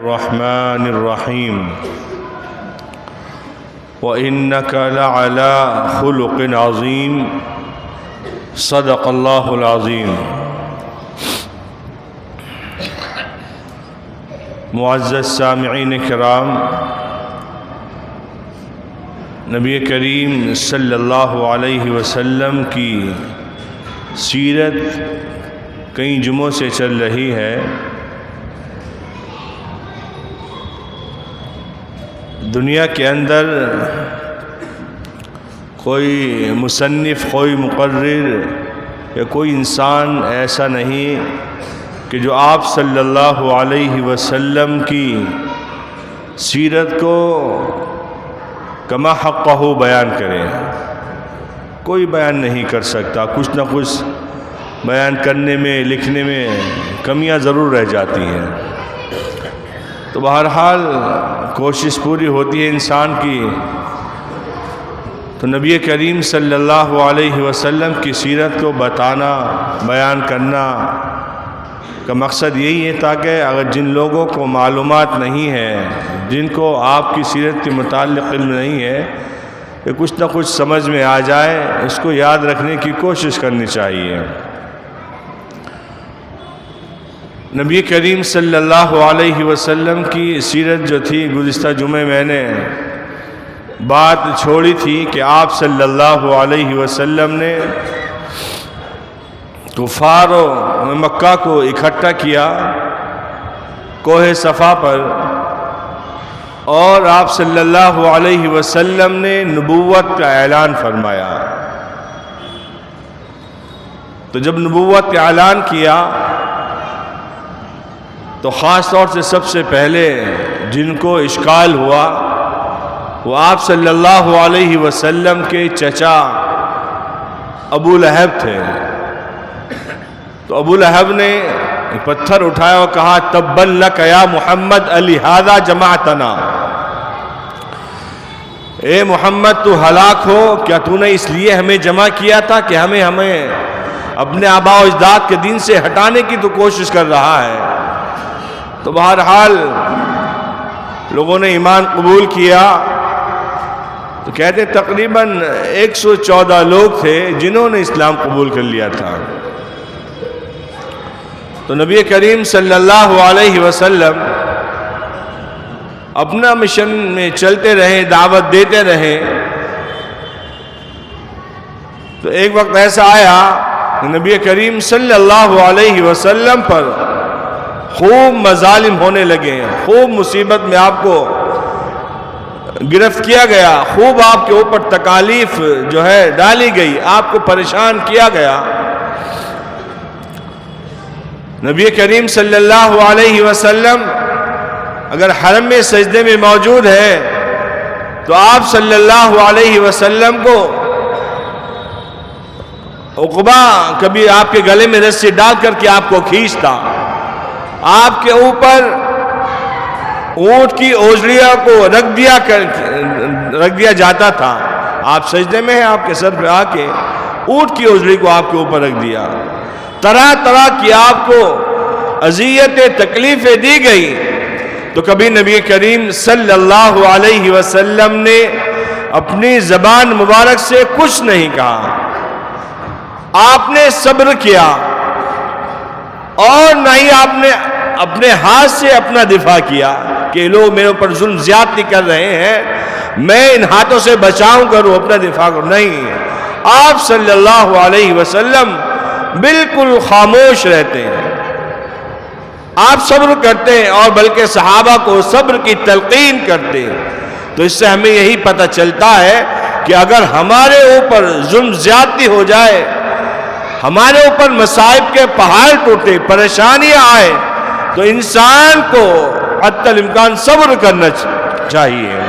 الرحمن الرحیم وَإِنَّكَ لَعَلَىٰ خُلُقٍ عَظِيمٍ صدق اللہ العظیم۔ معزز سامعین کرام، نبی کریم صلی اللہ علیہ وسلم کی سیرت کئی جمعوں سے چل رہی ہے۔ دنیا کے اندر کوئی مصنف، کوئی مقرر یا کوئی انسان ایسا نہیں کہ جو آپ صلی اللہ علیہ وسلم کی سیرت کو کما حقہ بیان کرے۔ کوئی بیان نہیں کر سکتا، کچھ نہ کچھ بیان کرنے میں، لکھنے میں کمیاں ضرور رہ جاتی ہیں۔ تو بہرحال کوشش پوری ہوتی ہے انسان کی۔ تو نبی کریم صلی اللہ علیہ وسلم کی سیرت کو بتانا، بیان کرنا کا مقصد یہی ہے تاکہ اگر جن لوگوں کو معلومات نہیں ہے، جن کو آپ کی سیرت کے متعلق علم نہیں ہے، کہ کچھ نہ کچھ سمجھ میں آ جائے، اس کو یاد رکھنے کی کوشش کرنی چاہیے۔ نبی کریم صلی اللہ علیہ وسلم کی سیرت جو تھی، گزشتہ جمعے میں نے بات چھوڑی تھی کہ آپ صلی اللہ علیہ وسلم نے کفار مکہ کو اکٹھا کیا کوہ صفا پر، اور آپ صلی اللہ علیہ وسلم نے نبوت کا اعلان فرمایا۔ تو جب نبوت کا اعلان کیا تو خاص طور سے سب سے پہلے جن کو اشکال ہوا وہ آپ صلی اللہ علیہ وسلم کے چچا ابو لہب تھے۔ تو ابو لہب نے ایک پتھر اٹھایا اور کہا، تبًّا لک یا محمد لہذا جمعتنا، اے محمد تو ہلاک ہو، کیا تو نے اس لیے ہمیں جمع کیا تھا کہ ہمیں اپنے آباء و اجداد کے دین سے ہٹانے کی تو کوشش کر رہا ہے؟ تو بہرحال لوگوں نے ایمان قبول کیا۔ تو کہتے تقریباً 114 لوگ تھے جنہوں نے اسلام قبول کر لیا تھا۔ تو نبی کریم صلی اللہ علیہ وسلم اپنا مشن میں چلتے رہے، دعوت دیتے رہے۔ تو ایک وقت ایسا آیا کہ نبی کریم صلی اللہ علیہ وسلم پر خوب مظالم ہونے لگے ہیں، خوب مصیبت میں آپ کو گرفت کیا گیا، خوب آپ کے اوپر تکالیف جو ہے ڈالی گئی، آپ کو پریشان کیا گیا۔ نبی کریم صلی اللہ علیہ وسلم اگر حرم میں سجدے میں موجود ہے تو آپ صلی اللہ علیہ وسلم کو عقبہ کبھی آپ کے گلے میں رسی ڈال کر کے آپ کو کھینچتا، آپ کے اوپر اونٹ کی اوجڑیاں کو رکھ دیا جاتا تھا۔ آپ سجدے میں ہیں، آپ کے سر پہ آ کے اونٹ کی اوجڑی کو آپ کے اوپر رکھ دیا۔ طرح طرح کی آپ کو اذیتیں، تکلیفیں دی گئی۔ تو کبھی نبی کریم صلی اللہ علیہ وسلم نے اپنی زبان مبارک سے کچھ نہیں کہا، آپ نے صبر کیا، اور نہ ہی آپ نے اپنے ہاتھ سے اپنا دفاع کیا کہ لوگ میرے اوپر ظلم زیادتی کر رہے ہیں، میں ان ہاتھوں سے بچاؤں کروں، اپنا دفاع کروں۔ نہیں، آپ صلی اللہ علیہ وسلم بالکل خاموش رہتے ہیں، آپ صبر کرتے ہیں، اور بلکہ صحابہ کو صبر کی تلقین کرتے ہیں۔ تو اس سے ہمیں یہی پتہ چلتا ہے کہ اگر ہمارے اوپر ظلم زیادتی ہو جائے، ہمارے اوپر مصائب کے پہاڑ ٹوٹے، پریشانیاں آئے، تو انسان کو حتی الامکان صبر کرنا چاہیے۔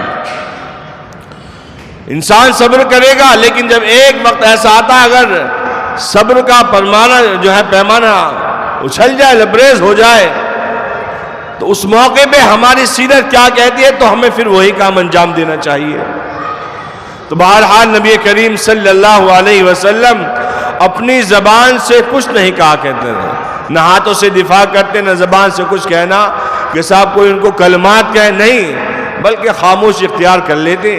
انسان صبر کرے گا، لیکن جب ایک وقت ایسا آتا ہے اگر صبر کا پیمانہ اچھل جائے، لبریز ہو جائے، تو اس موقع پہ ہماری سیرت کیا کہتی ہے، تو ہمیں پھر وہی کام انجام دینا چاہیے۔ تو بہرحال نبی کریم صلی اللہ علیہ وسلم اپنی زبان سے کچھ نہیں کہا کرتے تھے، نہ ہاتھوں سے دفاع کرتے، نہ زبان سے کچھ کہنا، کہ صاحب کوئی ان کو کلمات کہے، نہیں، بلکہ خاموش اختیار کر لیتے۔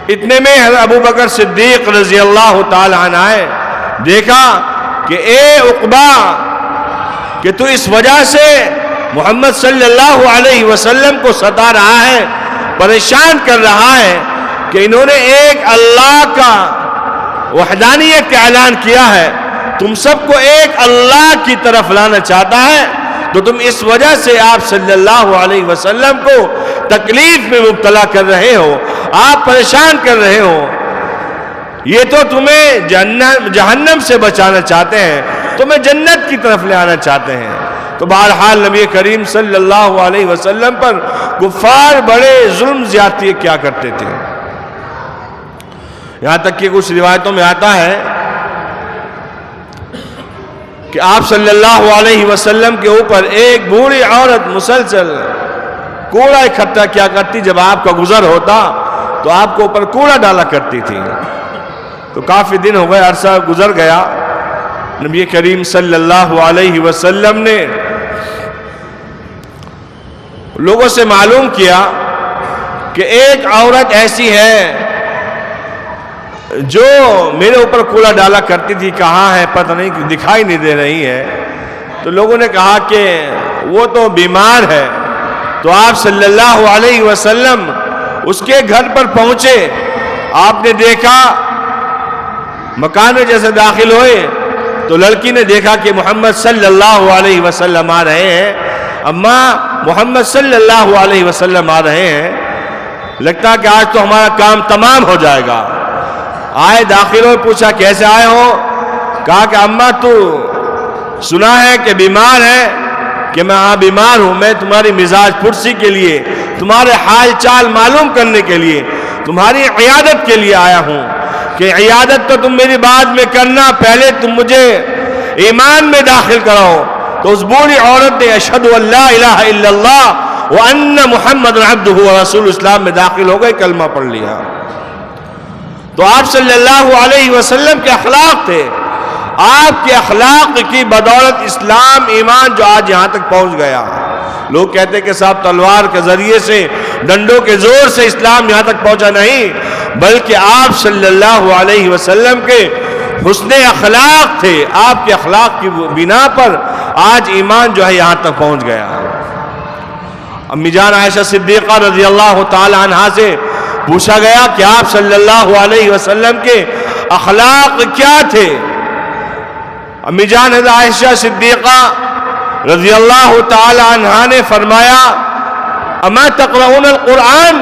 اتنے میں حضرت ابو بکر صدیق رضی اللہ تعالی عنہ آئے، دیکھا کہ اے عقبہ، کہ تو اس وجہ سے محمد صلی اللہ علیہ وسلم کو ستا رہا ہے، پریشان کر رہا ہے، کہ انہوں نے ایک اللہ کا وحدانیت کا اعلان کیا ہے، تم سب کو ایک اللہ کی طرف لانا چاہتا ہے، تو تم اس وجہ سے آپ صلی اللہ علیہ وسلم کو تکلیف میں مبتلا کر رہے ہو، آپ پریشان کر رہے ہو، یہ تو تمہیں جہنم سے بچانا چاہتے ہیں، تمہیں جنت کی طرف لے آنا چاہتے ہیں۔ تو بہرحال نبی کریم صلی اللہ علیہ وسلم پر کفار بڑے ظلم زیادتی کیا کرتے تھے، یہاں تک کہ کچھ روایتوں میں آتا ہے کہ آپ صلی اللہ علیہ وسلم کے اوپر ایک بوڑھی عورت مسلسل کوڑا اکٹھا کیا کرتی، جب آپ کا گزر ہوتا تو آپ کو اوپر کوڑا ڈالا کرتی تھی۔ تو کافی دن ہو گئے، عرصہ گزر گیا، نبی کریم صلی اللہ علیہ وسلم نے لوگوں سے معلوم کیا کہ ایک عورت ایسی ہے جو میرے اوپر کوڑا ڈالا کرتی تھی، کہاں ہے پتہ نہیں، دکھائی نہیں دے رہی ہے۔ تو لوگوں نے کہا کہ وہ تو بیمار ہے۔ تو آپ صلی اللہ علیہ وسلم اس کے گھر پر پہنچے، آپ نے دیکھا، مکان میں جیسے داخل ہوئے تو لڑکی نے دیکھا کہ محمد صلی اللہ علیہ وسلم آ رہے ہیں، اماں محمد صلی اللہ علیہ وسلم آ رہے ہیں، لگتا کہ آج تو ہمارا کام تمام ہو جائے گا۔ آئے، داخل ہوئے، پوچھا کیسے آئے ہو؟ کہا کہ اماں تو سنا ہے کہ بیمار ہے، کہ میں ہاں بیمار ہوں، میں تمہاری مزاج پرسی کے لیے، تمہارے حال چال معلوم کرنے کے لیے، تمہاری عیادت کے لیے آیا ہوں، کہ عیادت تو تم میری بعد میں کرنا، پہلے تم مجھے ایمان میں داخل کراؤ۔ تو اس بوڑھی عورت نے اشہد ان لا الہ الا اللہ وان محمد عبدہ ورسولہ، اسلام میں داخل ہو گئے، کلمہ پڑھ لیا۔ تو آپ صلی اللہ علیہ وسلم کے اخلاق تھے، آپ کے اخلاق کی بدولت اسلام، ایمان جو آج یہاں تک پہنچ گیا۔ لوگ کہتے کہ صاحب تلوار کے ذریعے سے، ڈنڈوں کے زور سے اسلام یہاں تک پہنچا، نہیں، بلکہ آپ صلی اللہ علیہ وسلم کے حسن اخلاق تھے، آپ کے اخلاق کی بنا پر آج ایمان جو ہے یہاں تک پہنچ گیا۔ امی جان عائشہ صدیقہ رضی اللہ تعالی عنہا سے پوچھا گیا کہ آپ صلی اللہ علیہ وسلم کے اخلاق کیا تھے؟ امی جان عائشہ صدیقہ رضی اللہ تعالی عنہا نے فرمایا، اما تقرؤون القرآن،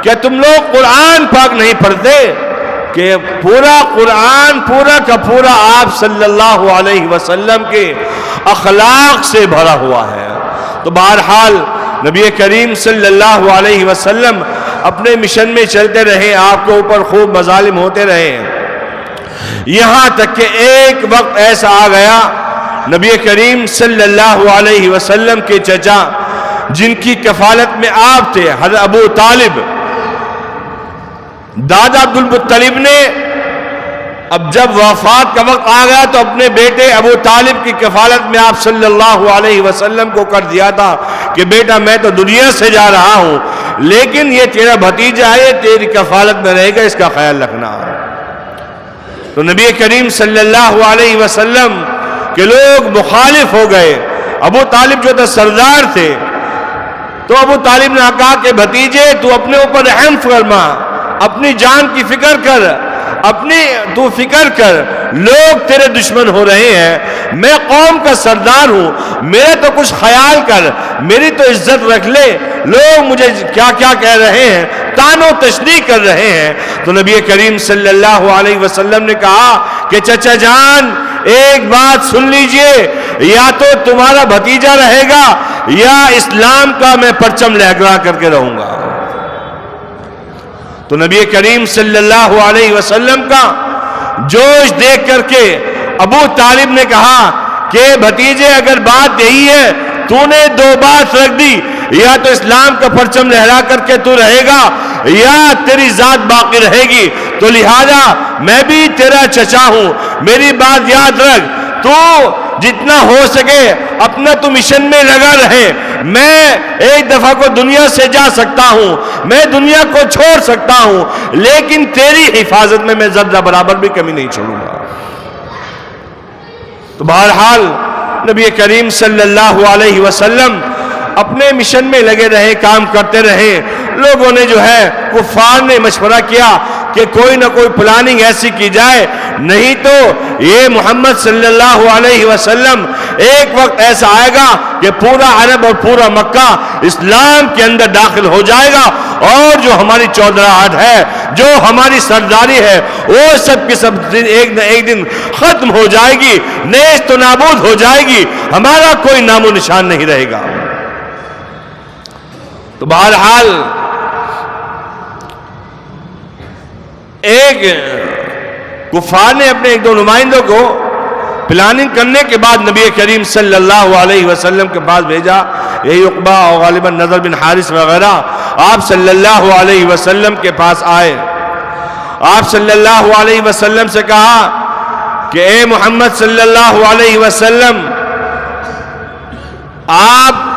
کیا تم لوگ قرآن پاک نہیں پڑھتے؟ کہ پورا قرآن پورا کا پورا آپ صلی اللہ علیہ وسلم کے اخلاق سے بھرا ہوا ہے۔ تو بہرحال نبی کریم صلی اللہ علیہ وسلم اپنے مشن میں چلتے رہے، آپ کے اوپر خوب مظالم ہوتے رہے، یہاں تک کہ ایک وقت ایسا آ گیا، نبی کریم صلی اللہ علیہ وسلم کے چچا، جن کی کفالت میں آپ تھے، حضرت ابو طالب، دادا عبد المطلب نے اب جب وفات کا وقت آ گیا تو اپنے بیٹے ابو طالب کی کفالت میں آپ صلی اللہ علیہ وسلم کو کر دیا تھا کہ بیٹا میں تو دنیا سے جا رہا ہوں، لیکن یہ تیرا بھتیجا ہے، تیری کفالت میں رہے گا، اس کا خیال رکھنا۔ تو نبی کریم صلی اللہ علیہ وسلم کے لوگ مخالف ہو گئے۔ ابو طالب جو تھے سردار تھے، تو ابو طالب نے کہا کہ بھتیجے تو اپنے اوپر رحم فرما، اپنی جان کی فکر کر، تو فکر کر، لوگ تیرے دشمن ہو رہے ہیں، میں قوم کا سردار ہوں، میرے تو کچھ خیال کر، میری تو عزت رکھ لے، لوگ مجھے کیا کیا کہہ رہے ہیں، تان و تشنیع کر رہے ہیں۔ تو نبی کریم صلی اللہ علیہ وسلم نے کہا کہ چچا جان ایک بات سن لیجئے، یا تو تمہارا بھتیجا رہے گا یا اسلام کا میں پرچم لہرا کر کے رہوں گا۔ تو نبی کریم صلی اللہ علیہ وسلم کا جوش دیکھ کر کے ابو طالب نے کہا کہ بھتیجے اگر بات یہی ہے، تو نے دو بات رکھ دی، یا تو اسلام کا پرچم لہرا کر کے تو رہے گا یا تیری ذات باقی رہے گی، تو لہذا میں بھی تیرا چچا ہوں، میری بات یاد رکھ، تو جتنا ہو سکے اپنا تو مشن میں لگا رہے. میں ایک دفعہ کو دنیا سے جا سکتا ہوں, میں دنیا کو چھوڑ سکتا ہوں, لیکن تیری حفاظت میں ذرہ برابر بھی کمی نہیں چھوڑوں گا. تو بہرحال نبی کریم صلی اللہ علیہ وسلم اپنے مشن میں لگے رہے, کام کرتے رہے. لوگوں نے جو ہے کفار نے مشورہ کیا کہ کوئی نہ کوئی پلاننگ ایسی کی جائے, نہیں تو یہ محمد صلی اللہ علیہ وسلم ایک وقت ایسا آئے گا کہ پورا عرب اور پورا مکہ اسلام کے اندر داخل ہو جائے گا, اور جو ہماری چودراہٹ ہے, جو ہماری سرداری ہے, وہ سب کی سب ایک نہ ایک دن ختم ہو جائے گی, نیست و نابود ہو جائے گی, ہمارا کوئی نام و نشان نہیں رہے گا. تو بہرحال ایک کفار نے اپنے ایک دو نمائندوں کو پلاننگ کرنے کے بعد نبی کریم صلی اللہ علیہ وسلم کے پاس بھیجا. یہی عقبہ اور غالباً نضر بن حارث وغیرہ آپ صلی اللہ علیہ وسلم کے پاس آئے. آپ صلی اللہ علیہ وسلم سے کہا کہ اے محمد صلی اللہ علیہ وسلم, آپ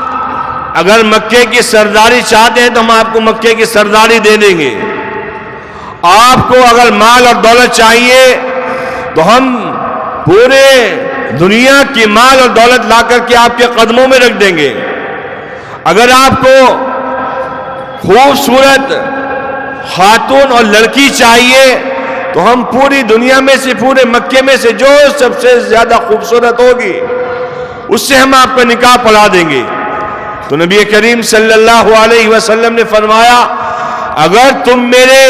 اگر مکے کی سرداری چاہتے ہیں تو ہم آپ کو مکے کی سرداری دے دیں گے. آپ کو اگر مال اور دولت چاہیے تو ہم پورے دنیا کی مال اور دولت لا کر کے آپ کے قدموں میں رکھ دیں گے. اگر آپ کو خوبصورت خاتون اور لڑکی چاہیے تو ہم پوری دنیا میں سے, پورے مکے میں سے جو سب سے زیادہ خوبصورت ہوگی اس سے ہم آپ کا نکاح پڑھا دیں گے. تو نبی کریم صلی اللہ علیہ وسلم نے فرمایا, اگر تم میرے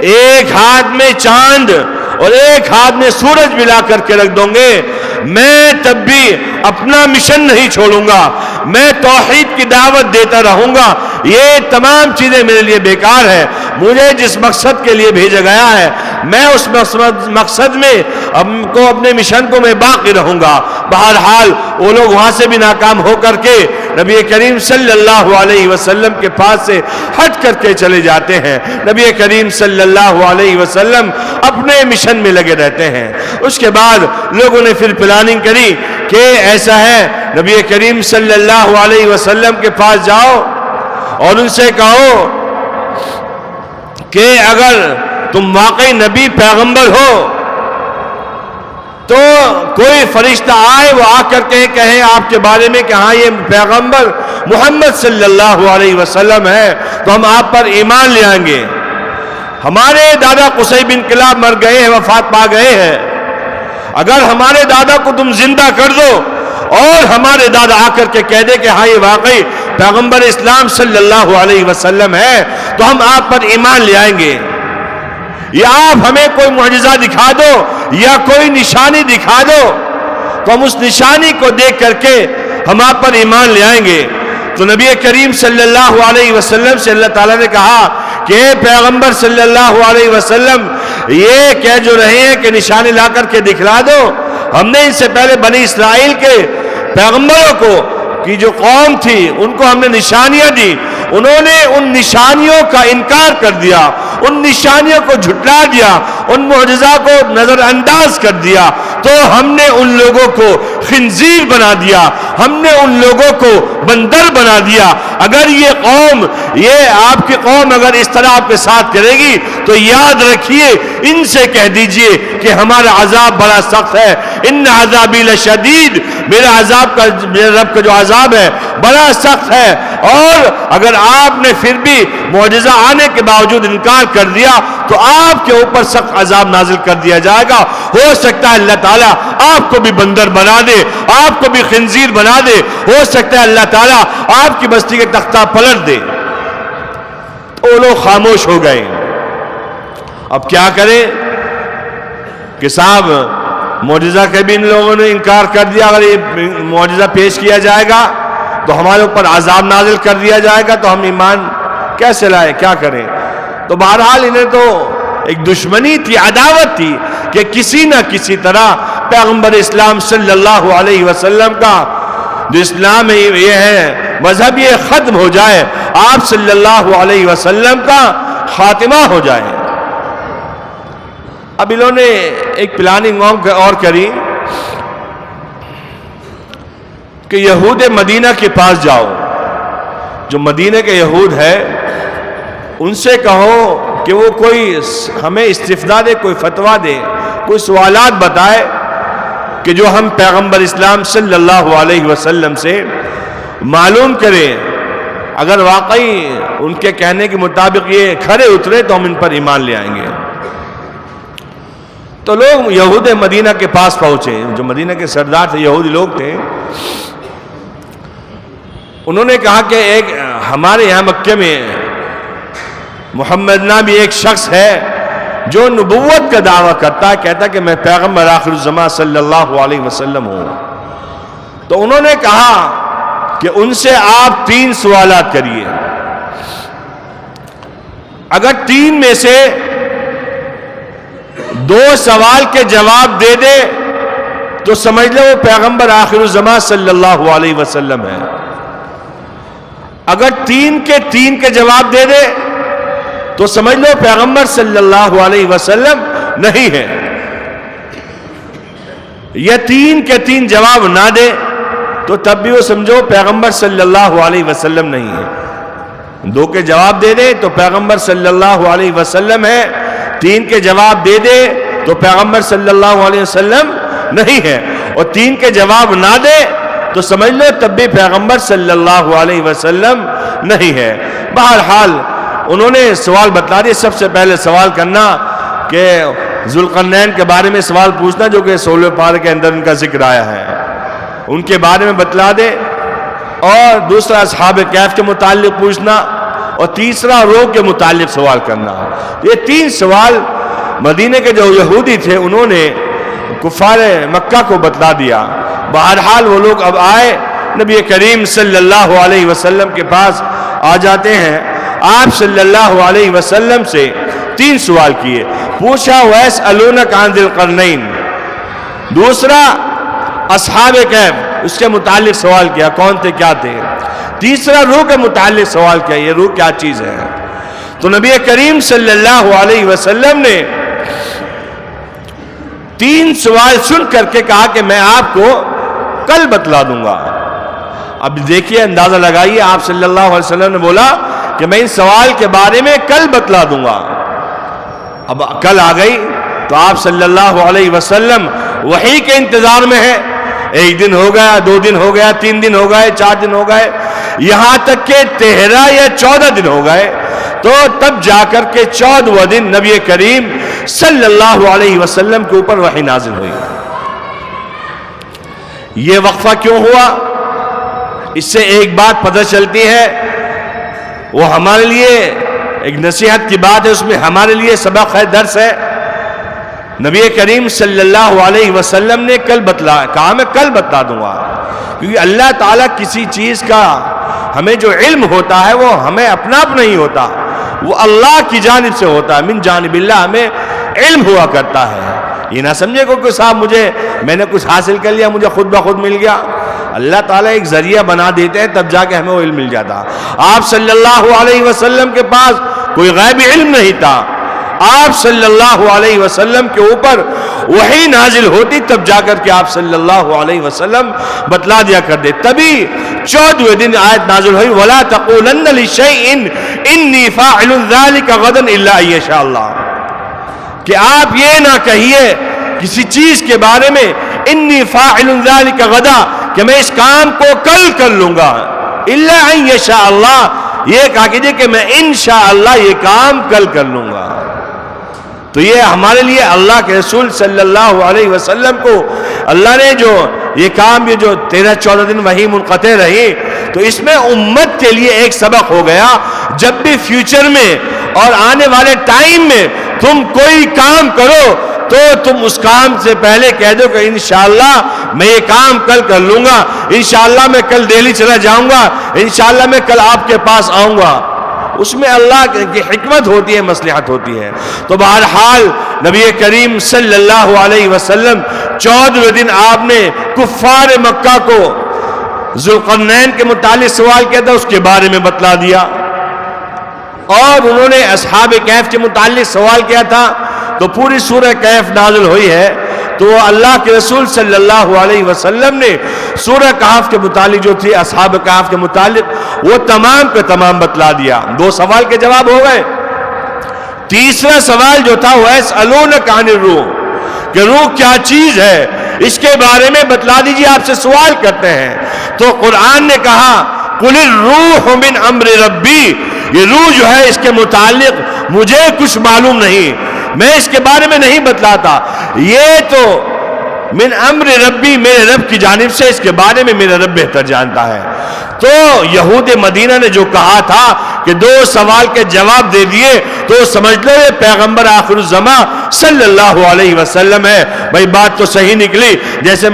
ایک ہاتھ میں چاند اور ایک ہاتھ میں سورج ملا کر کے رکھ دوں گے, میں تب بھی اپنا مشن نہیں چھوڑوں گا, میں توحید کی دعوت دیتا رہوں گا. یہ تمام چیزیں میرے لیے بیکار ہے. مجھے جس مقصد کے لیے بھیجا گیا ہے میں اس مقصد میں اپنے مشن کو میں باقی رہوں گا. بہرحال وہ لوگ وہاں سے بھی ناکام ہو کر کے نبی کریم صلی اللہ علیہ وسلم کے پاس سے ہٹ کر کے چلے جاتے ہیں. نبی کریم صلی اللہ علیہ وسلم اپنے مشن میں لگے رہتے ہیں. اس کے بعد لوگوں نے پھر پلاننگ کری کہ ایسا ہے, نبی کریم صلی اللہ علیہ وسلم کے پاس جاؤ اور ان سے کہو کہ اگر تم واقعی نبی پیغمبر ہو تو کوئی فرشتہ آئے, وہ آ کر کے کہے آپ کے بارے میں کہ ہاں یہ پیغمبر محمد صلی اللہ علیہ وسلم ہے, تو ہم آپ پر ایمان لے آئیں گے. ہمارے دادا قصی بن کلاب مر گئے ہیں, وفات پا گئے ہیں, اگر ہمارے دادا کو تم زندہ کر دو اور ہمارے دادا آ کر کے کہہ دے کہ ہاں یہ واقعی پیغمبر اسلام صلی اللہ علیہ وسلم ہے, تو ہم آپ پر ایمان لے آئیں گے. یا آپ ہمیں کوئی معجزہ دکھا دو یا کوئی نشانی دکھا دو, تو ہم اس نشانی کو دیکھ کر کے ہم آپ پر ایمان لے آئیں گے. تو نبی کریم صلی اللہ علیہ وسلم سے اللہ تعالیٰ نے کہا کہ اے پیغمبر صلی اللہ علیہ وسلم, یہ کہہ جو رہے ہیں کہ نشانی لا کر کے دکھلا دو, ہم نے ان سے پہلے بنی اسرائیل کے پیغمبروں کو کی جو قوم تھی ان کو ہم نے نشانیاں دی, انہوں نے ان نشانیوں کا انکار کر دیا, ان نشانیوں کو جھٹلا دیا, ان معجزہ کو نظر انداز کر دیا, تو ہم نے ان لوگوں کو خنزیر بنا دیا, ہم نے ان لوگوں کو بندر بنا دیا. اگر یہ قوم, یہ آپ کی قوم اگر اس طرح آپ کے ساتھ کرے گی تو یاد رکھیے, ان سے کہہ دیجئے کہ ہمارا عذاب بڑا سخت ہے. ان عذابی لشدید, میرا عذاب کا, میرے رب کا جو عذاب ہے بڑا سخت ہے. اور اگر آپ نے پھر بھی معجزہ آنے کے باوجود انکار کر دیا تو آپ کے اوپر سخت عذاب نازل کر دیا جائے گا. ہو سکتا ہے اللہ تعالیٰ آپ کو بھی بندر بنا دے, آپ کو بھی خنزیر بنا دے, ہو سکتا ہے اللہ تعالیٰ آپ کی بستی کے تختہ پلٹ دے. تو وہ لوگ خاموش ہو گئے. اب کیا کریں کہ صاحب معجزہ کے بھی ان لوگوں نے انکار کر دیا, اگر یہ معجزہ پیش کیا جائے گا تو ہمارے اوپر عذاب نازل کر دیا جائے گا, تو ہم ایمان کیسے لائیں, کیا کریں. تو بہرحال انہیں تو ایک دشمنی تھی, عداوت تھی کہ کسی نہ کسی طرح پیغمبر اسلام صلی اللہ علیہ وسلم کا جو اسلام یہ ہے مذہب یہ ختم ہو جائے, آپ صلی اللہ علیہ وسلم کا خاتمہ ہو جائے. اب انہوں نے ایک پلاننگ اور کری کہ یہود مدینہ کے پاس جاؤ، جو مدینہ کے یہود ہے ان سے کہو کہ وہ کوئی ہمیں استفتا دے، کوئی فتویٰ دے، کوئی سوالات بتائے کہ جو ہم پیغمبر اسلام صلی اللہ علیہ وسلم سے معلوم کریں، اگر واقعی ان کے کہنے کے مطابق یہ کھرے اترے تو ہم ان پر ایمان لے آئیں گے۔ تو لوگ یہود مدینہ کے پاس پہنچے، جو مدینہ کے سردار تھے، یہودی لوگ تھے، انہوں نے کہا کہ ایک ہمارے یہاں مکے میں محمد نامی ایک شخص ہے جو نبوت کا دعویٰ کرتا ہے، کہتا ہے کہ میں پیغمبر آخر الزمان صلی اللہ علیہ وسلم ہوں۔ تو انہوں نے کہا کہ ان سے آپ 3 سوالات کریے، اگر 3 میں سے 2 سوال کے جواب دے دے تو سمجھ لو وہ پیغمبر آخر الزمان صلی اللہ علیہ وسلم ہے، اگر 3 کے جواب دے دے تو سمجھ لو پیغمبر صلی اللہ علیہ وسلم نہیں ہے، یا 3 کے 3 جواب نہ دے تو تب بھی وہ سمجھو پیغمبر صلی اللہ علیہ وسلم نہیں ہے۔ 2 کے جواب دے دے تو پیغمبر صلی اللہ علیہ وسلم ہے، 3 کے جواب دے دے تو پیغمبر صلی اللہ علیہ وسلم نہیں ہے، اور 3 کے جواب نہ دے تو سمجھ لو تب بھی پیغمبر صلی اللہ علیہ وسلم نہیں ہے۔ بہرحال انہوں نے سوال بتلا دیا۔ سب سے پہلے سوال کرنا کہ ذوالقرنین کے بارے میں سوال پوچھنا، جو کہ 16 پارے کے اندر ان کا ذکر آیا ہے، ان کے بارے میں بتلا دے، اور دوسرا اصحاب کہف کے متعلق پوچھنا، اور تیسرا روح کے متعلق سوال کرنا۔ یہ 3 سوال مدینہ کے جو یہودی تھے انہوں نے کفار مکہ کو بتلا دیا۔ بہرحال وہ لوگ اب آئے، نبی کریم صلی اللہ علیہ وسلم کے پاس آ جاتے ہیں۔ آپ صلی اللہ علیہ وسلم سے 3 سوال کیے، پوچھا وَيَسْأَلُونَكَ عَنْ ذِي الْقَرْنَيْنِ، دوسرا اصحاب کہف اس کے متعلق سوال کیا، کون تھے کیا تھے، تیسرا روح کے متعلق سوال کیا، یہ روح کیا چیز ہے۔ تو نبی کریم صلی اللہ علیہ وسلم نے 3 سوال سن کر کے کہا کہ میں آپ کو کل بتلا دوں گا۔ اب دیکھیے، اندازہ لگائیے، آپ صلی اللہ علیہ وسلم نے بولا کہ میں ان سوال کے بارے میں کل بتلا دوں گا۔ اب کل آ گئی تو آپ صلی اللہ علیہ وسلم وحی کے انتظار میں ہے۔ 1 دن ہو گیا، 2 دن ہو گیا، 3 دن ہو گئے، 4 دن ہو گئے، یہاں تک کہ 13 یا 14 دن ہو گئے، تو تب جا کر کے 14واں دن نبی کریم صلی اللہ علیہ وسلم کے اوپر وحی نازل ہوئی۔ یہ وقفہ کیوں ہوا؟ اس سے ایک بات پتہ چلتی ہے، وہ ہمارے لیے ایک نصیحت کی بات ہے، اس میں ہمارے لیے سبق ہے، درس ہے۔ نبی کریم صلی اللہ علیہ وسلم نے کل کہا میں کل بتلا دوں گا، کیونکہ اللہ تعالیٰ کسی چیز کا ہمیں جو علم ہوتا ہے وہ ہمیں اپنا آپ نہیں ہوتا، وہ اللہ کی جانب سے ہوتا ہے، من جانب اللہ ہمیں علم ہوا کرتا ہے۔ یہ نہ سمجھے کہ صاحب میں نے کچھ حاصل کر لیا، مجھے خود بخود مل گیا۔ اللہ تعالیٰ ایک ذریعہ بنا دیتے ہیں، تب جا کے ہمیں وہ علم مل جاتا۔ آپ صلی اللہ علیہ وسلم کے پاس کوئی غیبی علم نہیں تھا، آپ صلی اللہ علیہ وسلم کے اوپر وحی نازل ہوتی، تب جا کر کے آپ صلی اللہ علیہ وسلم بتلا دیا کرتے۔ تبھی 14ویں دن آیت نازل ہوئی، وَلَا تَقُولَنَّ لِشَيْءٍ إِنِّي فَاعِلٌ ذَلِكَ غَدًا إِلَّا أَن يَشَاءَ اللَّهُ، کہ آپ یہ نہ کہیے کسی چیز کے بارے میں إِنِّي فَاعِلٌ ذَلِكَ غَدًا، کہ میں اس کام کو کل کر لوں گا، إِلَّا أَن يَشَاءَ اللَّهُ، یہ کہا کیجئے کہ میں انشاءاللہ یہ کام کل کر لوں گا۔ تو یہ ہمارے لیے اللہ کے رسول صلی اللہ علیہ وسلم کو اللہ نے جو یہ کام، یہ جو 13-14 دن وحی منقطع رہی، تو اس میں امت کے لیے ایک سبق ہو گیا، جب بھی فیوچر میں اور آنے والے ٹائم میں تم کوئی کام کرو تو تم اس کام سے پہلے کہہ دو کہ انشاءاللہ میں یہ کام کل کر لوں گا، انشاءاللہ میں کل دہلی چلا جاؤں گا، انشاءاللہ میں کل آپ کے پاس آؤں گا۔ اس میں اللہ کی حکمت ہوتی ہے، مصلحت ہوتی ہے۔ تو بہرحال نبی کریم صلی اللہ علیہ وسلم 14ویں دن آپ نے کفار مکہ کو ذوالقرنین کے متعلق سوال کیا تھا، اس کے بارے میں بتلا دیا، اور انہوں نے اصحاب کہف کے متعلق سوال کیا تھا، تو پوری سورہ کہف نازل ہوئی ہے۔ تو وہ اللہ کے رسول صلی اللہ علیہ وسلم نے سورہ کہف کے متعلق جو تھی، اصحاب کہف کے متعلق، وہ تمام کا تمام بتلا دیا۔ 2 سوال کے جواب ہو گئے۔ تیسرا سوال جو تھا وہ یسألونک عن الروح، کہ روح کیا چیز ہے، اس کے بارے میں بتلا دیجیے، آپ سے سوال کرتے ہیں۔ تو قرآن نے کہا قل الروح من امر ربی، یہ روح جو ہے اس کے متعلق مجھے کچھ معلوم نہیں، میں اس کے بارے میں نہیں بتلاتا، یہ تو من امر ربی، میرے رب کی جانب سے، اس کے بارے میں میرا رب بہتر جانتا ہے۔ تو یہود مدینہ نے جو کہا تھا کہ 2 سوال کے جواب دے دیے، تو سمجھ لو یہ پیغمبر آخر الزماں صلی اللہ علیہ وسلم ہے۔ بھائی بات تو صحیح نکلی، جیسے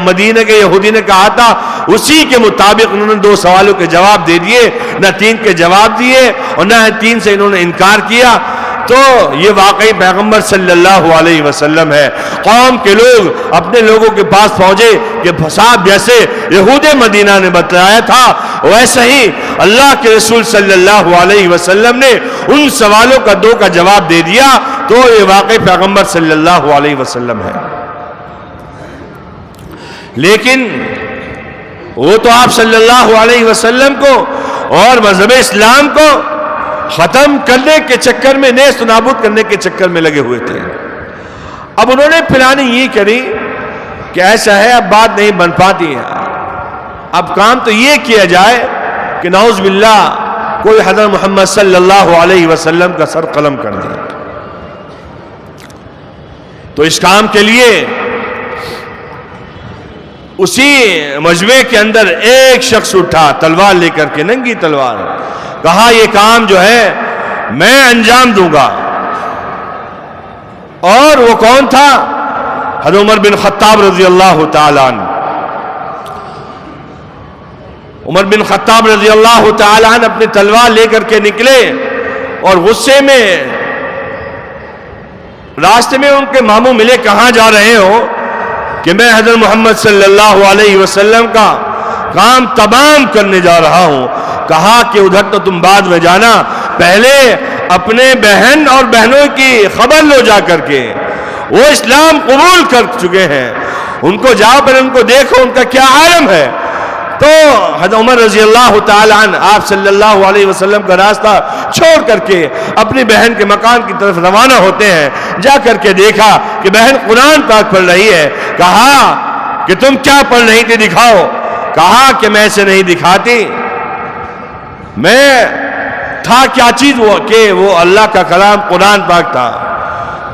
مدینہ کے یہودی نے کہا تھا اسی کے مطابق انہوں نے 2 سوالوں کے جواب دے دیے، نہ 3 کے جواب دیے اور نہ 3 سے انہوں نے انکار کیا۔ تو یہ واقعی پیغمبر صلی اللہ علیہ وسلم ہے۔ قوم کے لوگ اپنے لوگوں کے پاس پہنچے کہ صاحب جیسے یہود مدینہ نے بتلایا تھا ویسے ہی اللہ کے رسول صلی اللہ علیہ وسلم نے ان سوالوں کا 2 کا جواب دے دیا، تو یہ واقعی پیغمبر صلی اللہ علیہ وسلم ہے۔ لیکن وہ تو آپ صلی اللہ علیہ وسلم کو اور مذہب اسلام کو ختم کرنے کے چکر میں، نیست و نابود کرنے کے چکر میں لگے ہوئے تھے۔ اب انہوں نے پلاننگ یہ کری کہ ایسا ہے اب بات نہیں بن پاتی ہے، اب کام تو یہ کیا جائے کہ نعوذ باللہ کوئی حضرت محمد صلی اللہ علیہ وسلم کا سر قلم کر دے۔ تو اس کام کے لیے اسی مجمع کے اندر ایک شخص اٹھا تلوار لے کر کے، ننگی تلوار، کہا یہ کام جو ہے میں انجام دوں گا۔ اور وہ کون تھا؟ حضرت عمر بن خطاب رضی اللہ تعالیٰ عنہ۔ عمر بن خطاب رضی اللہ تعالیٰ عنہ اپنی تلوار لے کر کے نکلے اور غصے میں راستے میں ان کے ماموں ملے، کہاں جا رہے ہو؟ کہ میں حضرت محمد صلی اللہ علیہ وسلم کا کام تمام کرنے جا رہا ہوں۔ کہا کہ ادھر تو تم بعد میں جانا، پہلے اپنے بہن اور بہنوں کی خبر لو جا کر کے، وہ اسلام قبول کر چکے ہیں، ان کو جاؤ پر ان کو دیکھو ان کا کیا عالم ہے۔ تو حضرت عمر رضی اللہ تعالیٰ عنہ آپ صلی اللہ علیہ وسلم کا راستہ چھوڑ کر کے اپنی بہن کے مکان کی طرف روانہ ہوتے ہیں۔ جا کر کے دیکھا کہ بہن قرآن پاک پڑھ رہی ہے۔ کہا کہ تم کیا پڑھ رہی تھی، دکھاؤ۔ کہا کہ میں اسے نہیں دکھاتی، میں تھا کیا چیز وہ کہ وہ اللہ کا کلام قرآن پاک تھا۔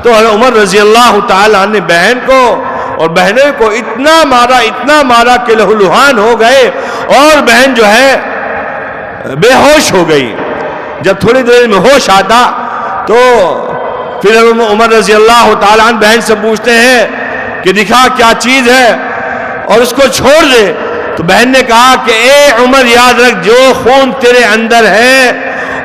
تو عمر رضی اللہ تعالیٰ عنہ نے بہن کو اور بہنوں کو اتنا مارا کہ لہولہان ہو گئے اور بہن جو ہے بے ہوش ہو گئی۔ جب تھوڑی دیر میں ہوش آتا تو پھر عمر رضی اللہ تعالیٰ عنہ بہن سے پوچھتے ہیں کہ دکھا کیا چیز ہے اور اس کو چھوڑ دے۔ تو بہن نے کہا کہ اے عمر یاد رکھ، جو خون تیرے اندر ہے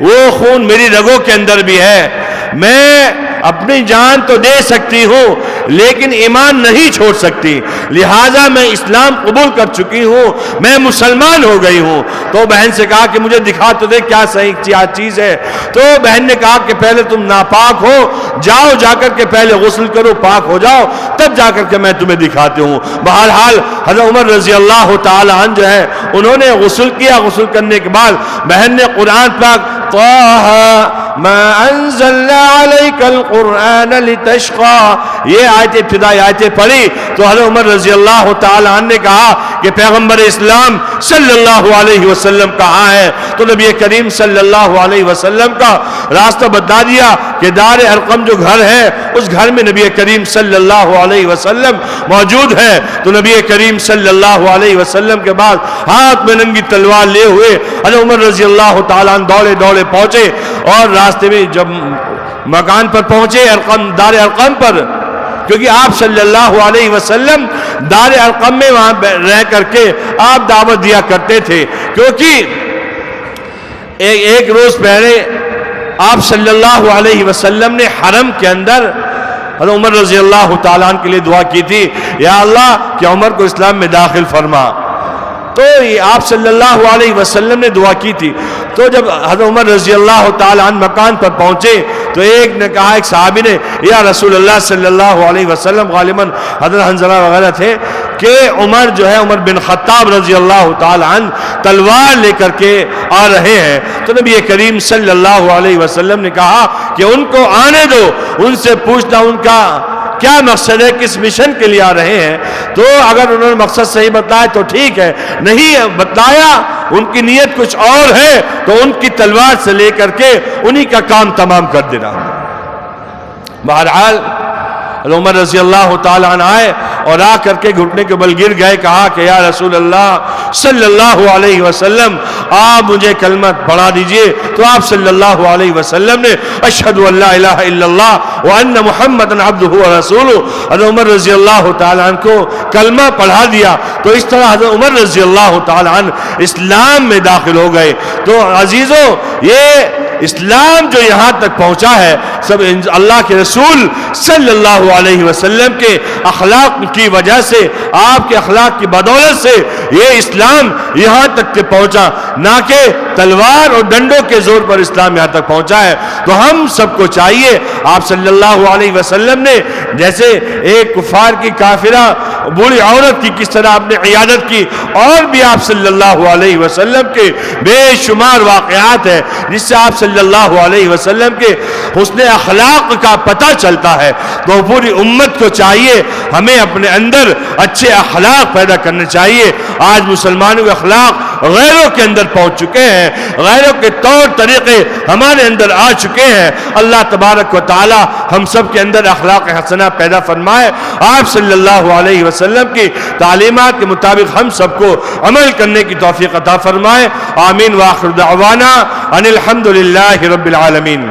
وہ خون میری رگوں کے اندر بھی ہے۔ میں اپنی جان تو دے سکتی ہوں لیکن ایمان نہیں چھوڑ سکتی، لہٰذا میں اسلام قبول کر چکی ہوں، میں مسلمان ہو گئی ہوں۔ تو بہن سے کہا کہ مجھے دکھا تو دے کیا صحیح کیا چیز ہے۔ تو بہن نے کہا کہ پہلے تم ناپاک ہو، جاؤ جا کر کے پہلے غسل کرو، پاک ہو جاؤ، تب جا کر کے میں تمہیں دکھاتی ہوں۔ بہرحال حضرت عمر رضی اللہ تعالی عنہ جو ہے انہوں نے غسل کیا۔ غسل کرنے کے بعد بہن نے قرآن پاک طه ما انزلنا عليك القرآن لتشقى یہ ابتدائی آیتیں پڑھی تو حضرت عمر رضی اللہ تعالی عنہ نے کہا کہ پیغمبر اسلام صلی اللہ علیہ وسلم کہاں ہے؟ تو نبی کریم صلی اللہ علیہ وسلم کا راستہ بتا دیا کہ دار ارقم جو گھر ہے اس گھر میں نبی کریم صلی اللہ علیہ وسلم موجود ہے۔ تو نبی کریم صلی اللہ علیہ وسلم کے بعد ہاتھ میں ننگی تلوار لے ہوئے حضرت عمر رضی اللہ تعالیٰ عنہ دوڑے دوڑے پہنچے اور راستے میں جب مکان پر پہنچے دار ارقم پر، کیونکہ آپ صلی اللہ علیہ وسلم دار ارقم میں وہاں رہ کر کے آپ دعوت دیا کرتے تھے، کیونکہ ایک روز پہلے آپ صلی اللہ علیہ وسلم نے حرم کے اندر حضرت عمر رضی اللہ تعالیٰ عنہ کے لیے دعا کی تھی، یا اللہ کہ عمر کو اسلام میں داخل فرما۔ تو آپ صلی اللہ علیہ وسلم نے دعا کی تھی. تو جب حضرت عمر رضی اللہ تعالی عنہ مکان پر پہنچے تو ایک نے کہا، ایک صحابی نے، یا رسول اللہ صلی اللہ علیہ وسلم، غالباً حضرت حنظلہ وغیرہ تھے، کہ عمر جو ہے، عمر بن خطاب رضی اللہ تعالی عنہ تلوار لے کر کے آ رہے ہیں. تو نبی کریم صلی اللہ علیہ وسلم نے کہا کہ ان کو آنے دو، ان سے پوچھنا ان کا کیا مقصد ہے، کس مشن کے لیے آ رہے ہیں. تو اگر انہوں نے مقصد صحیح بتایا تو ٹھیک ہے، نہیں بتایا، ان کی نیت کچھ اور ہے، تو ان کی تلوار سے لے کر کے انہی کا کام تمام کر دینا. بہرحال عمر رضی اللہ تعالیٰ عنہ آئے اور آ کر کے گھٹنے کے بل گر گئے. کہا کہ یا رسول اللہ صلی اللہ علیہ وسلم، آپ مجھے کلمہ پڑھا دیجئے. تو آپ صلی اللہ علیہ وسلم نے اشہد ان لا الہ الا اللہ وان محمدا عبدہ ورسولہ، حضرت عمر رضی اللہ تعالیٰ عنہ کو کلمہ پڑھا دیا. تو اس طرح حضرت عمر رضی اللہ تعالیٰ عنہ اسلام میں داخل ہو گئے. تو عزیزوں، یہ اسلام جو یہاں تک پہنچا ہے، سب اللہ کے رسول صلی اللہ علیہ وسلم کے اخلاق کی وجہ سے، آپ کے اخلاق کی بدولت سے یہ اسلام یہاں تک کے پہنچا، نہ کہ تلوار اور ڈنڈوں کے زور پر اسلام یہاں تک پہنچا ہے. تو ہم سب کو چاہیے، آپ صلی اللہ علیہ وسلم نے جیسے ایک کفار کی کافرہ بوڑھی عورت کی کس طرح آپ نے عیادت کی، اور بھی آپ صلی اللہ علیہ وسلم کے بے شمار واقعات ہیں جس سے آپ صلی اللہ علیہ وسلم کے حسن اخلاق کا پتہ چلتا ہے. تو پوری امت کو چاہیے ہمیں اپنے اندر اچھے اخلاق پیدا کرنے چاہیے. آج مسلمانوں کے اخلاق غیروں کے اندر پہنچ چکے ہیں، غیروں کے طور طریقے ہمارے اندر آ چکے ہیں. اللہ تبارک و تعالی ہم سب کے اندر اخلاق حسنہ پیدا فرمائے. آپ صلی اللہ علیہ وسلم کی تعلیمات کے مطابق ہم سب کو عمل کرنے کی توفیق عطا فرمائے. آمین. وآخر دعوانا ان الحمد للہ رب العالمین.